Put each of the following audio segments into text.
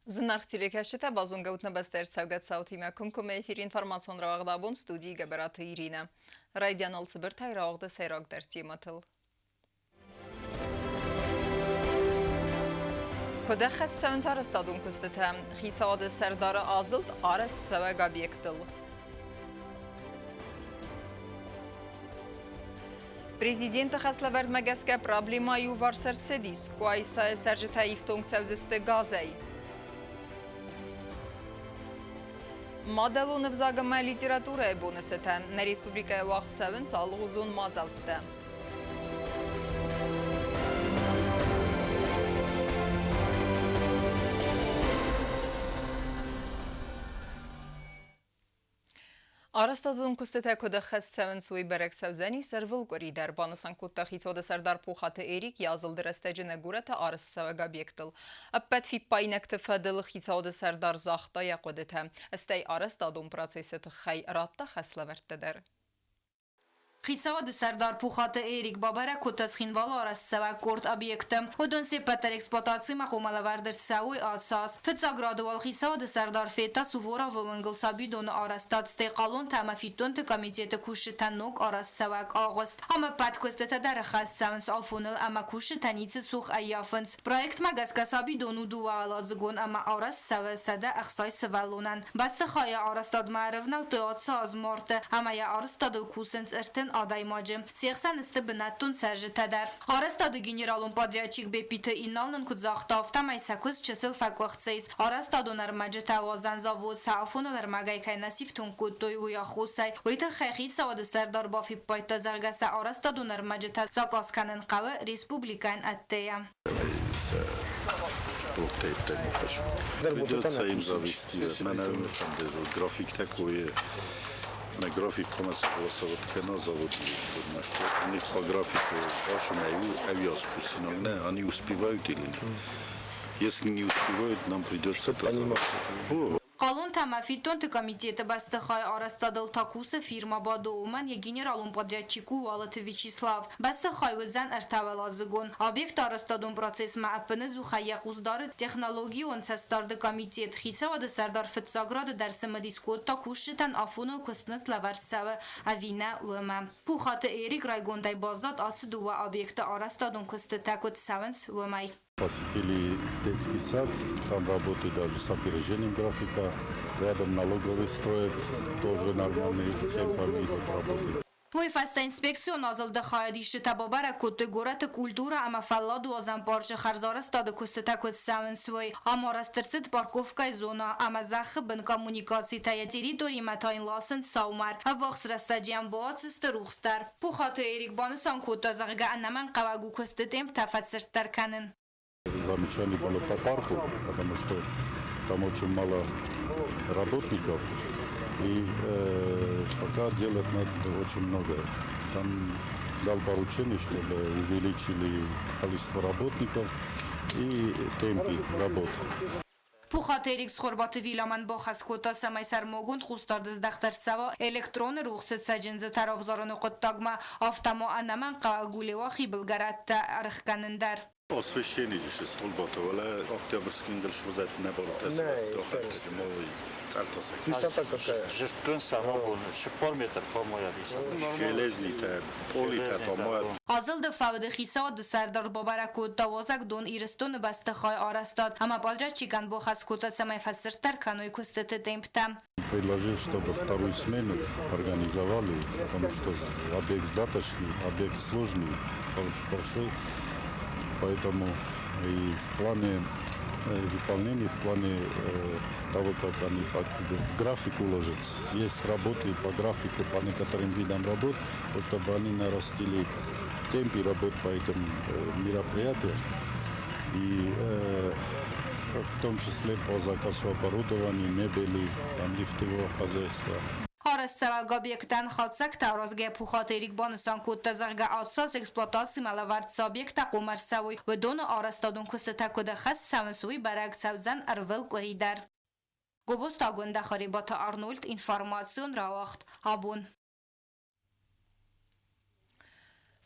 Զնարխտիլեքաշիտ է բազուն գուտնաբաստեր ծավգատ սաութիմյա կումկում էֆիր ինформацион րաղդաբուն ստուդիի գբրատը իրինը։ Ռայդյանալ ծբրթայ ռաղդը սերակ դերցի մտլ։ Կոդեղ ես սավնցարը ստադում կստըթը, խիսավады սերդարը ազılт արս ծավագ объектыл։ Президента хаславерд мегеске проблема ю варсер седис, куайса сержита ифтунг цевзисте газей. Մադելու նվզագմայ լիտերատուրը է բունսըտեն, ներ Ռեսպուբլիկայի վաղցավն սալղուզուն մազալտը։ Արաստադուն կուստեթե կոդը խեսցևն սուի բերեք սևզենի սրվլ կորի դերբանսան կուտտախից ոդը սարդար պուխատը էրիկ յազլ դրստեջինը գուրետը արս սավագ объектыл։ Ապպետ ֆիպայնեկտը ֆադıl խիսաոդը սարդար զախտա յակոդեթը։ Աստեյ արաստադուն պրոցեսը թխայ ռատտա խեսլավերտը դեր։ Խիցավադը սարդար պուխատը էրիկ բաբարա կոտած խինվալու արասսավակ կորդ объекտը, հոդոնսի պետեր էքսպոտացիմա խոմալավարդր սավույ ացաս, ֆեցագրադուալ խիցավադը սարդար ֆետա սուվորա վվնգլ սաբիդոնը արաստատ ստեյqալոն թամաֆիտոնտը կամիտետը կուշտան նոկ արասսավակ աղոստ, համը պատկոստետը դարը խասսավնս ալֆոնıl ամա կուշտանիցը սուխ այյաֆնց, պրոյեկտ մագասկա սաբիդոնու դուալածգոն ամա արասսավը սադա ախսայ սվալունան, բաստը խայա արաստad մարևնալ տոյացա ազմորտը, համայա արաստadıl կուսենց ըրտեն Adayımacı. Siyaksan ıstı binattun serjitedar. Arastad generalun podrachik bepite inalnın kudzaxta avtamay 8 çısıl fakvaxtseyiz. Arastad onarmacı tavazan zavod saafun onarmagay nasif tun kutoy uya xusay. Uyta xayxit savadı serdar bafi payta zargasa arastad onarmacı ta zakaskanın qavı Respublikan atteya. Ведется им зависти. Наверное, там даже график такой. На график коммерческого кино заводили, что у них по графику вашему авиаспусину, они успевают или нет. Если не успевают, нам придется понимать. Qalon tamafitton komiteti bastixay arastadıl takusa firma badouman ya generalun podryadchiku Valat Vyacheslav bastixay vizan ertavalazgon obyekt arastadun proces maapını zuxaya quzdar texnologiya on sastardı komitet xitsavada sardar fitsagrad dersimi diskot takushitan afunu kosmos lavartsava avina vma puxatı erik raygonday bazat asduva obyekti arastadun kostetakot savans vmay Посетили детский сад, там работает даже с опережением графика, рядом налоговый строят, тоже нормальные темпами идут работы. Твой фаста инспекцион азалда хаядиши табабара кутты гората культура ама фалладу азам парча харзара стады кустата кут савен свой ама растерцит парковкай зона ама захыбын коммуникации тая территории матайн ласын саумар авахс растаджиан боацисты рухстар. Пухаты эрик банысан кутта зарга аннаман кавагу кусты темп тафатсырттар канын. Замечание было по парку, потому что там очень мало работников, и пока делать надо очень много. Там дал поручение, чтобы увеличили количество работников и темпы работы. Puxaterik sxorbatı vilaman boxas kota samay sarmogun xustardız daxtarsava elektron ruxsat sajinzi taravzarını qottagma автомо anaman qaguleva xibilgaratta arxkanındar. Освещение же столбатовало, октябрьский индел шузет не было тесто, мой цартосек. Высота какая? Жестун самогон, шпор метр по-моему. Железный, политер по-моему. Azıldı favdı xisad sardar babarakut tavazak don iristun bastixay arastad ama badra chigan boxas kota samay fasirtar kanoy kustete temptam. Предложил, чтобы вторую смену организовали, потому что объект сдаточный, объект сложный, большой. Поэтому и в плане выполнения, в плане того, как они по графику ложатся, есть работы по графику, по некоторым видам работ, чтобы они нарастили в темпе работ по этим мероприятиям. И в том числе по заказу оборудования, мебели, там, лифтового хозяйства. Arastsavag obyektan xatsak tavrazga puxaterik banıstan kutta zarga atsas eksploatasi malavart obyekta qomarsavi ve donu arastadun kustata kuda xas savansuvi barak savzan arvel koridar. Gobostagun da xaribata Arnold informasyon rawaxt abun.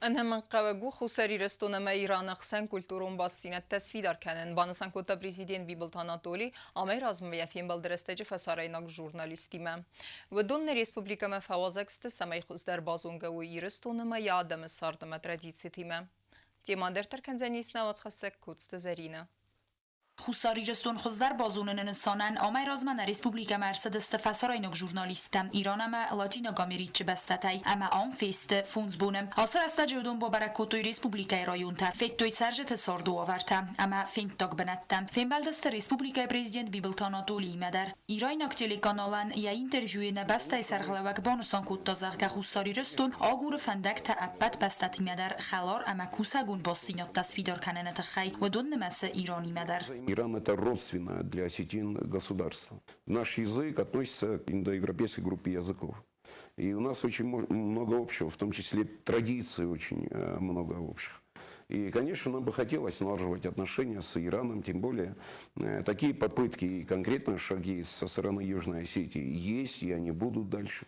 أنها قوغو خساري رستونما إيران أخسن كولتورون باستينة تسفيدار كانن بانسان كوتا بريزيدين بيبلت أناتولي أمي رازم ويفين بلدرستجي فساريناك جورناليستيما ودون ريسبوبليكا ما فوازكست سمي خزدر بازونغو إيرستونما يادم ساردما تراديتسيتيما تيمان در تركنزانيسنا واتخسك كوتست زرينا Խուսարիրստուն խզդար բազունն նսանան ամայ ռազմանը ռեսպուբլիկա մերսեդստը ֆասարայնոք ժուրնալիստը Իրանամը լաչինո գամիրիչ բստատայ ամա ան ֆեստ ֆունզբունը ասր աստաջուդուն բոբարակոտոյ ռեսպուբլիկայ ռայունտա ֆեկտոյ սարժետը սորդու ավարտա ամա ֆենտոկ բնատտա ֆենբալդստը ռեսպուբլիկայ prezident Բիբլտանատոլի մադար Իրանոք տելեկանալան я ինտերվյուի նաբաստայ սարղլավակ բոնուսան կուտտոզաղկա խուսարիրստուն ագուրը ֆանդակտա ապատ բստատի мадар խալոր ամա կուսագուն բոսինոտ տասվիդոր կանենը թխայ ودون նմացը Իրանի մադար Иран – это родственно для осетин государство. Наш язык относится к индоевропейской группе языков. И у нас очень много общего, в том числе традиций очень много общих. И, конечно, нам бы хотелось налаживать отношения с Ираном, тем более такие попытки и конкретные шаги со стороны Южной Осетии есть, и они будут дальше.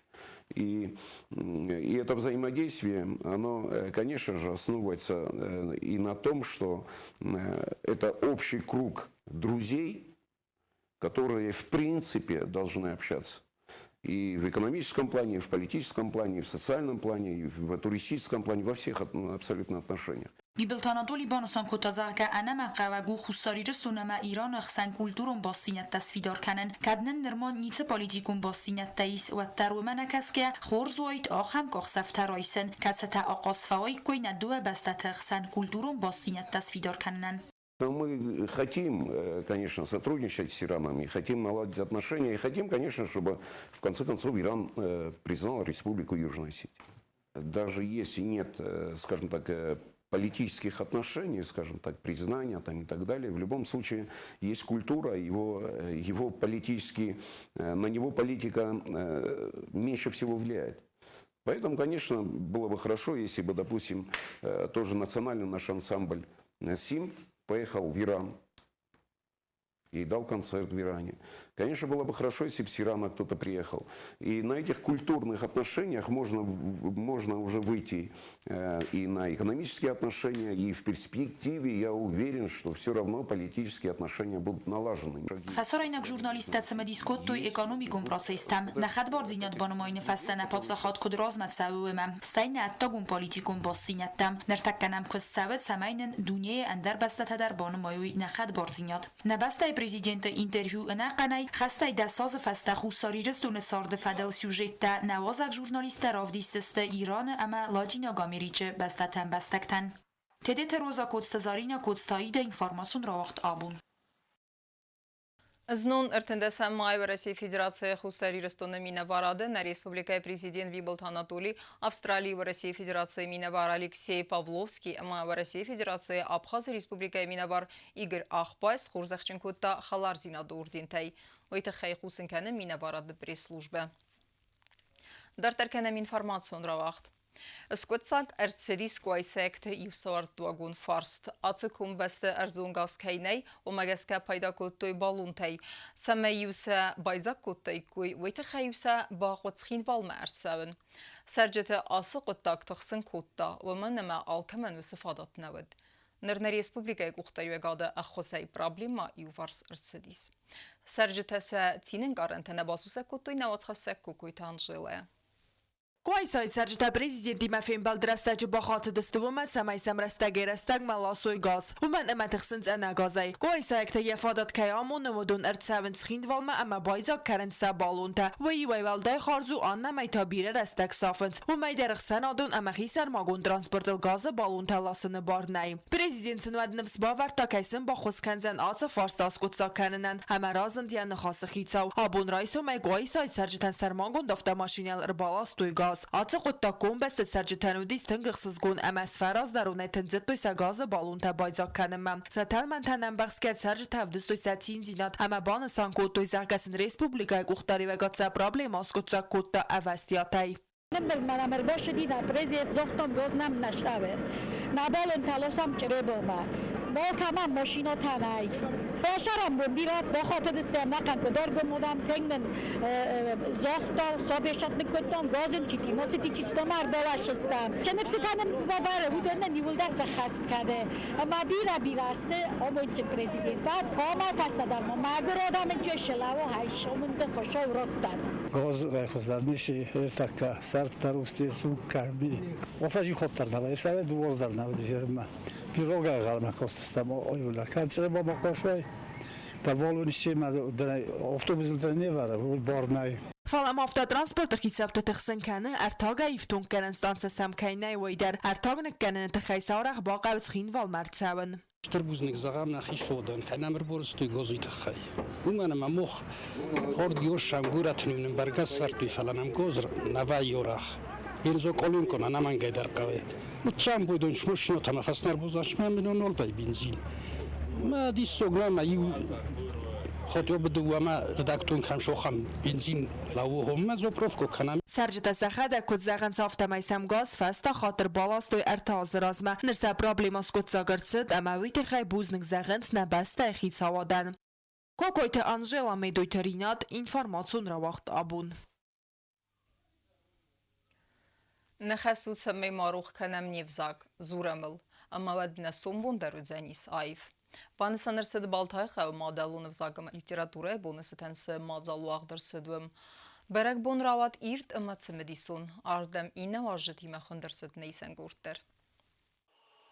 И это взаимодействие, оно, конечно же, основывается и на том, что это общий круг друзей, которые, в принципе, должны общаться. И в экономическом плане, и в политическом плане, и в социальном плане, и в туристическом плане, во всех абсолютно отношениях. Бибелтанатоли бонусан кутазарга анама qavagу xussariristунама Иран xsan kulturun bosinat tasvidor kanen kadnen nirmon nice politikum bosinat tais و ترومنکسکه خورزویت آخم کخسفترایسن کسته آقاسفای کوی ندوه بستت xsan kulturun bosinat tasvidor kanen Мы хотим, конечно, сотрудничать с Ираном, и хотим наладить отношения, и хотим, конечно, чтобы в конце концов Иран признал Республику Южная Осетия. Даже если нет, скажем так, политических отношений, скажем так, признания там, и так далее, в любом случае есть культура, его политические, на него политика меньше всего влияет. Поэтому, конечно, было бы хорошо, если бы, допустим, тоже национальный наш ансамбль СИМ поехал в Иран и дал концерт в Иране. Конечно, было бы хорошо, если бы с Ирана кто-то приехал. И на этих культурных отношениях можно уже выйти и на экономические отношения, и в перспективе я уверен, что все равно политические отношения будут налажены. Фасорайнак журналистацаме дискоттуй экономикум процестам нахад борзинят банумайны фастана подсахат куд размат савуема стайна аттагум политикум боссинаттам нертакканам куссавет самайнен дуняе андер бастатадар банумайуй нахад борзинят набастай президента интервью нақанай خسته دستاز فسته خوساریرستون سارد فدل سوژیت نوازک جورنالیست رافدیستست ایران اما لاجینا گامیریچه بستتن بستکتن. تدت روزا کودستزارینا کودستایی ده اینفارماسون را وقت آبون. Знун РТНДС май в России Федерация Хусариростона Миноварады на Республика президент Виболт Анатолий, Австралии в России Федерация Миновар Алексей Павловский, а в России Федерация Абхазия Республика Миновар Игорь Ахбайс, Хурзахченкута Халарзина Дурдинтай. Ойта хайхусен кәне Миноварады пресс-службы. Дартар кәнем информацион равахт. Սկոծակ արձերիսկու այսեկտը իվսավարդ դուագուն ֆարստ, ացықում բեստը արձունգաս կայնեի, ոմագեսկա պայդակոտոյ բալունտեի, սամե իվսը բայզակոտոյ կույ, վույթը խայիվսը բաղոծխին բալմը արձավն. Սերջետը асы қոттակ թխսın կոտта, ոմաննымə ալքəmən վսը фадатнавыд. Նրներ республикայի կուղտարի վեգադը ախոսայի պրաբլիմա իվարս արձդիս. Սերջետեսը ծինեն կարընթենը բասուսը կոտոյ նավացխասեք կուկույթ անժել է. Куайсай саржта президент Тимофей Балдрастач бахат дастувумат самай самрастаги растаг маласуй газ. Уман ама тахсинц ана газай. Куайсай акта яфадат каямун намудун ارتساون схиндвалма ама байзак каренса балунта. Вай валдай خارزو анна майтабире растаг сафынц. Умай дерхсан адун ама хисар магун транспортл газа балунта ласыны барнай. Президент сынваднывс баварта кайсын бахус канзан аца фарстас кутса канынан. Ама разын дияны хасы хицау. Абун райсу май куайсай саржтан сармагун дафта машинел рбаластуй газ. Ацıq ottaqon bəstə sərcitənudis tınqıqsızqon əməs fəraz darunay tınzıttuysa gazı balunta bayzaq kanımam. Zaten mən tənəm bəxskət sərcitəvdüstuysa tinzinat əmə banı sankotuysa qəsin respublikay quxtari və qatsa problemas qutsa qutta əvəstiyatay. بالمرامر باشه دیدم پرزیت زختم گذنم نشوه نبالن تلاسم چرا با ما ما تمام ماشینا تنهایی باشرم بندیرات با خاطر دستم نکن که دار گمودم تنگن زاختا صابشت نکردم گازم چیتی موسیقی چیستا باش استم چه نفسی کنم باوره بود نه نیول درس خست کرده اما بیراسته آمون چه پرزیدنت بعد قامه فسته در ما مگر آدم چه شلاو هایش آمون خوشا و رد داد گاز خزر میشه تک سر تروستی سوک کمی و فجی خوب تر نباید سر 12 نباید من پیروگه غلام کاستم آیولا کنچه با مکاشوی در والونیشی من در اتوبوس در نیواره بود بارنای Falam avtotransporta hiszabta tixsinkani artaga iftung kenen stansa samkainai waider artagnek kenen tixaysauraq baqavs xinval martsawen. Штурбузник загам нахи шодан ханамр борстой гозит хай уманам мох хорд ёшам гуратним баргас вартуй фаланам гозр нава ёрах бензо колун кона наман гайдар қаве мучам будун шмушно тама фаснар бузаш мен минон олвай бензин ма диссограма ю خاطر به دوام ردکتون کم شوخم بنزین لو هم زوپروفکو کنم Sarjita Sahada kod zagan safta maysam gaz fasta khatir balastoy artaz razma nirsa problemos kod zagartsid ama wite khay buznik zagant na basta khitsawadan Kokoyte Angela Medoytarinat informatsiun rawaxt abun Nexesut samay maruх kanam nevzag zuramil ama wadna sombun darudzanis ayf Պանսաներսը դբալթայ խավ մադալունով զագամ լիտերատուրա է բոնսը տենսը մadzալու աղդրսդվեմ Բերակ բոն ռավատ իրտ ըմացը մդիսուն արդեմ ինը վաժտի մխնդրսդ նեյսեն գուրտեր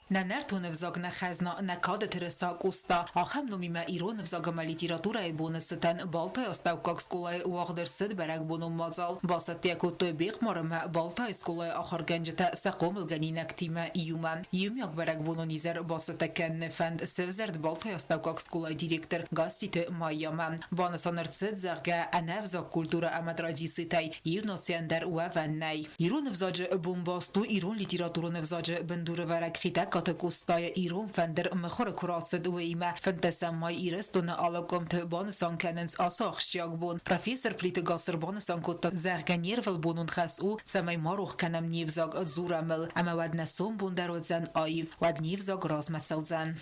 Նաներթոնև զագնա խազնա նկադը թրսա կուստա ախեմ նոմիմա իրոնև զագամա լիտերատուրայի բոնսըտան բալթայ աստավկակ սկոլայի ուաղդր սդ բերակ բոնում մածալ բասատ յակոտոյ բիղ մարմա բալթայ սկոլայի ախար գանջտա սակոմ լգանի նակտիմա իյուման իյումյակ բերակ բոնուն իզեր բասատը կեն նեֆանդ սևզերդ բալթայ աստավկակ սկոլայի դիրեկտր գաստիտը մայաման բանասանրցդ զաղգա անավ զակ կուլտուրա ամատրադիսիտայ իրնոցիանդար ուավաննայ իրոնև զաջը բոմբաստու իրոն լիտերատուրոնև զաջը բնդուրը վարակ խիտակ Կատակոստայը իրոն ֆենդեր մխորը կուրացդ ու իմա ֆենտեսամայ իրստոնը ալակոմ թե բանսան կենենց ասախշյակ բոն պրոֆեսոր պլիտը գասր բանսան կոտա զարգանիրվել բոնուն խաս ու սամայ մարուխ կենամ նիվզագ զուրամել ամավադնասոն բոնդարոdzan այվ վադ նիվզագ ռազմասալdzan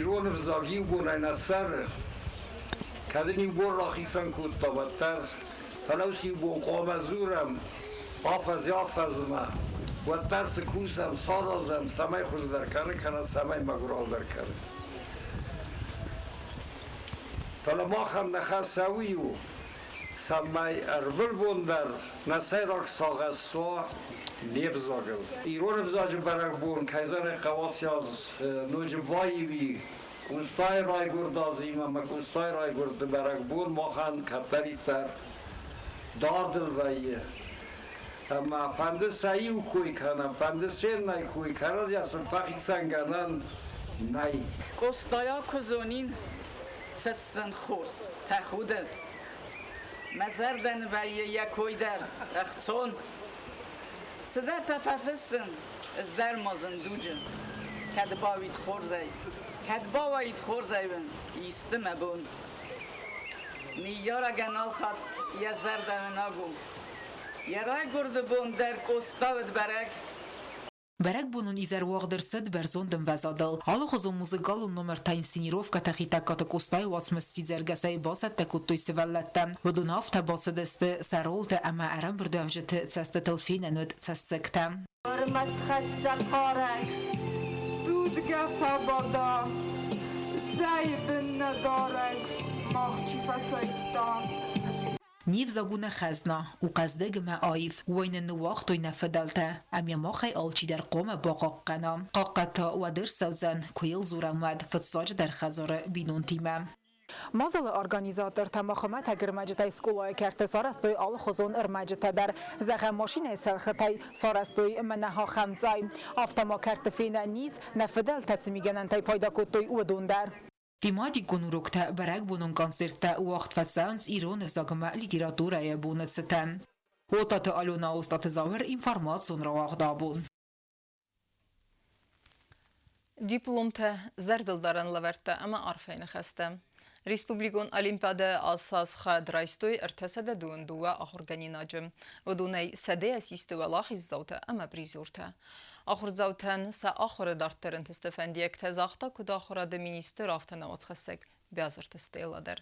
Իրոնը վզագի ու բոնայն ասարը կադնիմ բոր ռախիսան կոտա վատար հալավսի բոն қոմա զուրամ афазма Вот так кусам, садазам, самай хуздар кары, кана самай магуралдар кары. Фаламахам нахас савию, самай арвил бондар, насай рак сагасо невзагил. Ирон взаджи барак бон, кайзар кавасяз, ножбаеви, кунстай рай гурдазима, ма кунстай рай гурд барак бон, махан катаритар, дардил вайе. اما فنده سعیو خوی کنم فنده سر نای خوی کنم یا سنفاقی سنگانان نای قصدایا کزونین فسن خوز تخودن مزردن و یکوی در اختصون سدر تفافسن از در مازن دوجن کد باوید خورزای کد باوید خورزای بن ایستم بون نیارا گنال خط یا زردن نگو Ярай гурды бон дер коставет барак. Барак бонун изер уагдырсыд берзондым вазадыл. Алохозу музыкалум номер та инсценировка тахита катакостай уацмыс сидзергасай басат такуттой севаллаттан. Водунав та басадысты саролты ама арам бүрдөвжіті цасты тылфиненуд цассыктан. Армасхат закарай, дудга фабада, зайбын надарай, махчи фасайттан. Нив загуна хазна у каздегма айф война нуахтой нафадалта амя махай алчи дар qoма бaqaqqana qaqata و در سوزن کویل زورامد فتساج در خزاره بینون تیمه Mazal organizator tamaxamat agirmajtay skolay kerte sarastoy al xozon irmajta dar zaga mashine selxtay sarastoy manaha khamzay aftama kartfina niz nafdal tatsmiganantay payda kotoy udundar Тимати конурокта барак бунун концертта уақт фасанс ирон взагма литературая бунацтан. Отата алона устат завер информацион равагдабун. Дипломта зардылдаран лаверта ама арфейн хасте. Республикон Олимпиада асас хадрайстой артасада дундуа ахорганинажым. Одунай саде асистуа лахиззаута ама призорта. آخر زوتن سا آخر دارترن تستفندیک تزاختا کد آخر د مینیستر آفتنا واتخسک بیازر تستیلا در.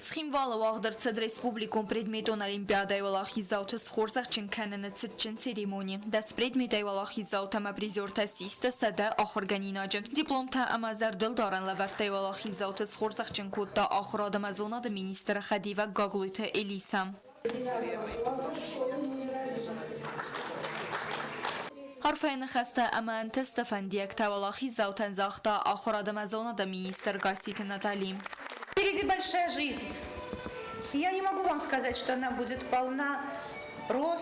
Схимвала вагдерцед республикум предметон олимпиадай валахи заутас хорзах ченканена цитчен церемонии. Дас предметай валахи заутама призер тасиста сада ахорганинажа. Дипломта амазар дылдаран лавартай валахи заутас хорзах ченкотта ахрада мазона да министра Хадива Гаглуйта Элиса. حرفين خسته امان تستفنديك تولاخي زوتن زاختا آخر دمزونا دا министр Гасита Натали. Впереди большая жизнь. Я не могу вам сказать, что она будет полна роз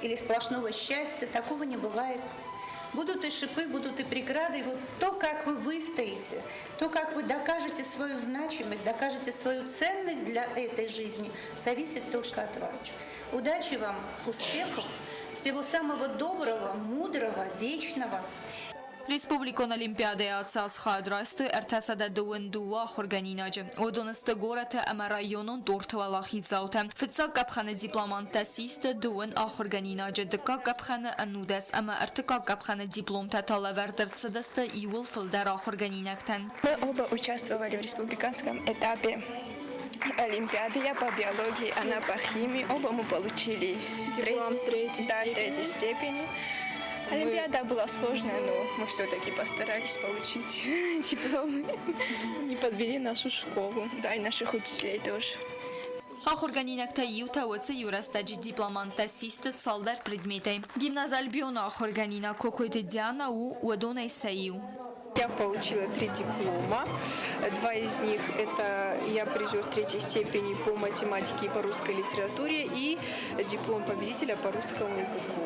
или сплошного счастья. Такого не бывает. Будут и шипы, будут и преграды. И вот то, как вы выстоите, то, как вы докажете свою значимость, докажете свою ценность для этой жизни, зависит только от вас. Удачи вам, успехов, всего самого доброго, мудрого, вечного. Республикон Олимпиады отсаз хадрасты эртасада дуэндуа хорганинажа. Одонысты гората ама районон дортвалахи заута. Фитсак гапхана дипломантасисты дуэн ахорганинажа. Дыка гапхана анудас ама эртыка гапхана дипломта талавердерцедасты иул филдар ахорганинактан. Мы оба участвовали в республиканском этапе Олимпиады. Я по биологии, она по химии. Оба мы получили диплом третьей степени. Олимпиада была сложная, но мы все-таки постарались получить дипломы. Не подвели нашу школу, да и наших учителей тоже. Ахорганинакта ютавоцы юрастаджи дипломантасисты салдар предметы. Гимназ Альбиона ахорганина кокойты Диана у Уэдона Исаию. Я получила 3 диплома. 2 из них это я призер 3-й степени по математике и по русской литературе и диплом победителя по русскому языку.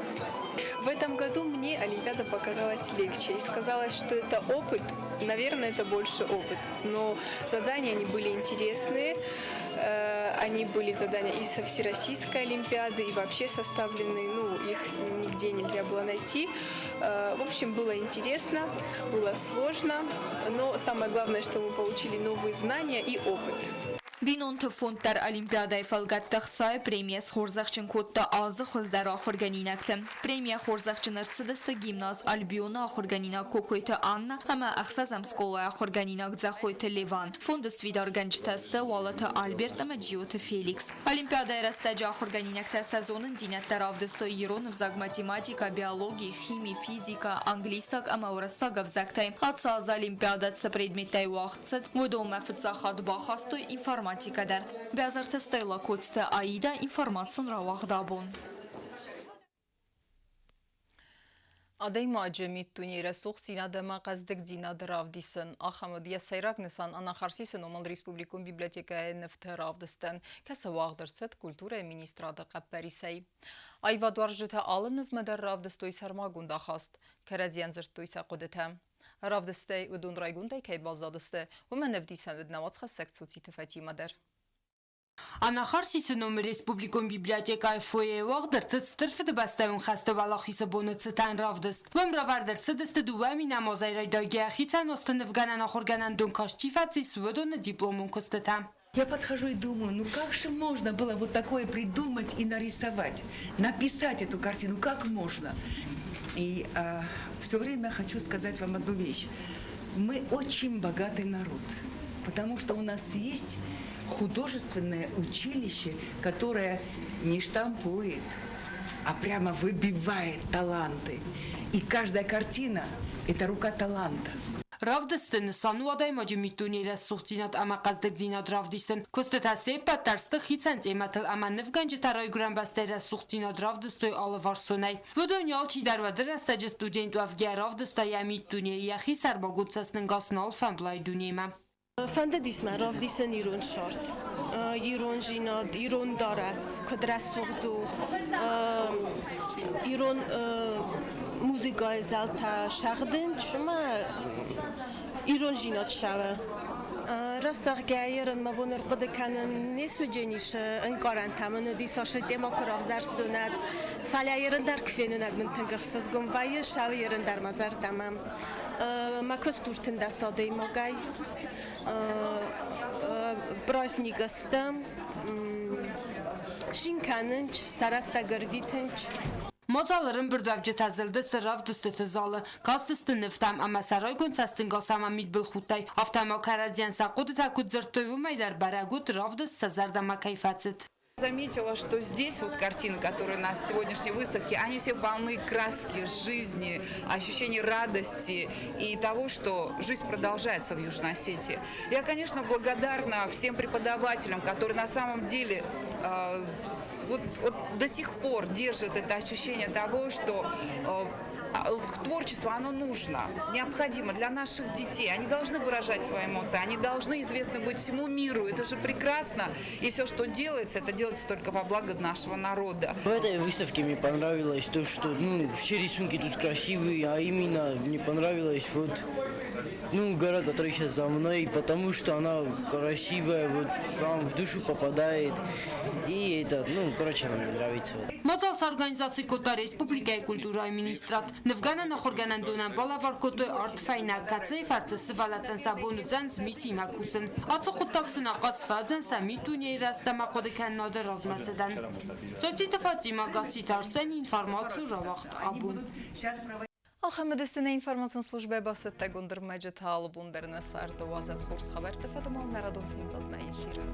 В этом году мне Олимпиада показалась легче и сказала, что это опыт, наверное, это больше опыт, но задания они были интересные, они были задания и со Всероссийской Олимпиады, и вообще составлены, их нигде нельзя было найти. В общем, было интересно, было сложно, но самое главное, что мы получили новые знания и опыт. Бинон фонтар Олимпиадай фалгаттахсай премия хорзахчин котта азы хоздар ахорганинакты. Премия хорзахчин арцедасты гимназ Альбиона ахорганина кокойта Анна, ама ахсазам скола ахорганинак захойта Леван. Фонда свидарганчтасты валата Альберт, ама Джиота Феликс. Олимпиадай растаджа ахорганинакта сезонын динаттар авдысто Иронов заг математика, биология, химия, физика, английсак, ама урасага взактай. Атса аз Олимпиадатса предметтай вахтсад, водома фыцахат бахастой информация. Бязарты стайла кодсты Аида информацион равахдабон. Aday macemit tunire soxsina dema qazdek dina dravdisen axamodiya sayrak nisan anaxarsisen omal Respublikun Biblioteka nefte ravdisten kasa wagderset kultura ministrada qapparisay. Ayva dwarjita alınıv medar ravdestoy sarmagunda xast, karadziyan zirtoy saqodetem. Ravdestay udun raygunday kaybazadiste و من نفدیسن ودنوات خسک توتی تفتی مدر. Անախարսիսնում Ռեսպուբլիկոն բիբլիոթեկայի ֆոյե վաղդրծած ստրֆը բաստայուն խաստը վալախիսը բոնոցը տան ռավդստ։ Վմրավարդրծը դստը դուվամի նամոզայրայ դագիախիցան ոստնվգանան ախորգանան դոնքաշչիվացի սվոդոնը դիպլոմուն կստտա։ Я подхожу и думаю, ну как же можно было вот такое придумать и нарисовать, написать эту картину, как можно? И все время хочу сказать вам одну вещь. Мы очень богатый народ, потому что у нас есть художественное училище, которое не штампует, а прямо выбивает таланты. И каждая картина – это рука таланта. Ravdistın sanvaday macmituniyle suhtinat ama qazdık dinat ravdisın. Kostetasse patarstı xitsan tematil ama nefganci taray guran bastayra suhtinat ravdistoy alıvarsonay. Bu dünyal çidarvadır rastacı student vavgya ravdista yamituniye yaxi sarbagutsasının qasnal famblay duniyema. فنددیسم رافدیسن ایران شارت ایران جیناد ایران دارس کدرس سوخدو ایران موزیکای زلتا شغدن چما ایران جیناد شوه راستق گایرن ما بونر قد کنن نیسو جنیش انکارن تمنو دیساش دموکراف زرس دوند فلیایرن در کفینوند من تنگخصز گم وای شویرن در مزار دمم ما کستورتن دستادی مگای праздникастам шинканынч сараста горвитынч. Mozaların burdavcı tazıldı sırav düstü zalı. Kas düstü niftam ama saray günsəstin qasama midbil xutay. Aftama karadyan saqudu takud zırtöyü meydar baragut rav düstü zardama kayfatsit. Заметила, что здесь вот картины, которые на сегодняшней выставке, они все полны краски, жизни, ощущения радости и того, что жизнь продолжается в Южной Осетии. Я, конечно, благодарна всем преподавателям, которые на самом деле вот до сих пор держат это ощущение того, что творчество, оно нужно, необходимо для наших детей. Они должны выражать свои эмоции, они должны известны быть всему миру. Это же прекрасно. И все, что делается, это делается только во благо нашего народа. В этой выставке мне понравилось то, что все рисунки тут красивые, а именно мне понравилась вот гора, которая сейчас за мной, потому что она красивая, вот прям в душу попадает. И это, короче, она мне нравится. Մոծալս արգանիզացի կոտա Ռեսպուբլիկայի կուլտուրայի մինիստրատ, նվգանը նախորգանան դոնան բալավար կոտոյ արտվայնակացեի վարծը վալատան սաբոնուձան զմիսի մակուսն, ացը խուտակսն աղասվadzն սամիտուն երաստամակոդիկան նոդը ռազմացեդան։ Ծոցի տվացի մագասի տարսեն ինվարմացու ռավախտ աբուն։ Ախամեդստինե ինվարմացուն службе басет тегундр մեջետ հալուբունդերն է սարտը վազատ խորս խավեր տվեդմալ նարադուն ֆիլմդոտ մա եխիրը։